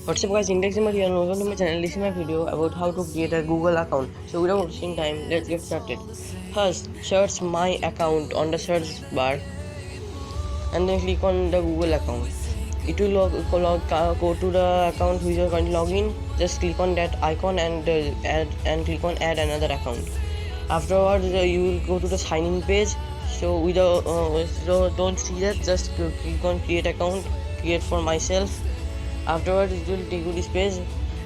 What's up guys, Index Simmer here and welcome to my channel. This is my video about how to create a Google account. So without wasting time, let's get started. First, search my account on the search bar and then click on the Google account. It will go to the account which you are going to log in. Just click on that icon and click on add another account. Afterwards, you will go to the sign in page. So don't see that, just click on create account, create for myself. Afterwards, it will take you this page.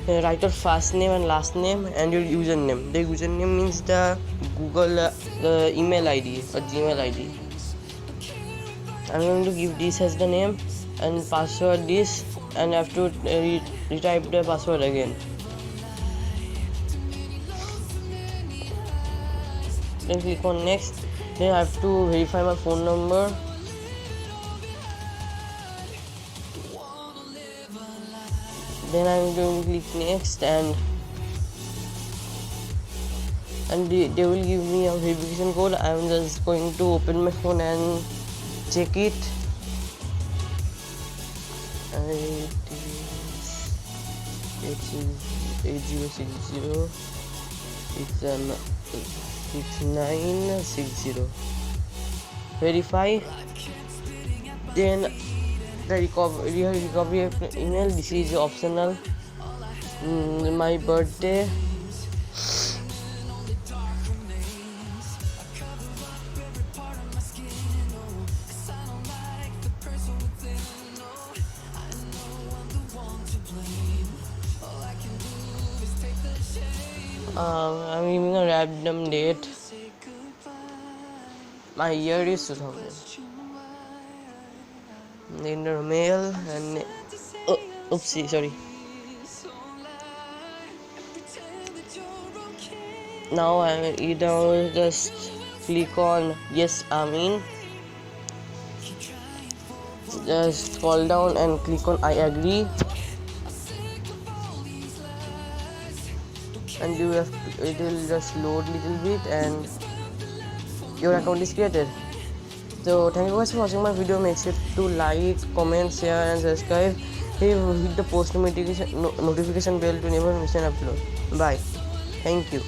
Write your first name and last name and your username. The username means the Google the email ID or Gmail ID. I'm going to give this as the name and password this, and have to retype the password again. Then click on next. Then I have to verify my phone number. Then I'm going to click next and they will give me a verification code. I'm just going to open my phone and check it. And it is 8060. It's 6960. Verify. Then the recovery email. This is optional. My birthday. I'm giving a random date. My year is 2000. Then the mail and oopsie, sorry. Now I either just click on yes, I'm in. Just scroll down and click on I agree. And you have to, it will just load little bit and your account is created. So thank you guys for watching my video. Make sure to like, comment, share and subscribe. Hey, hit the post notification bell to never miss an upload. Bye. Thank you.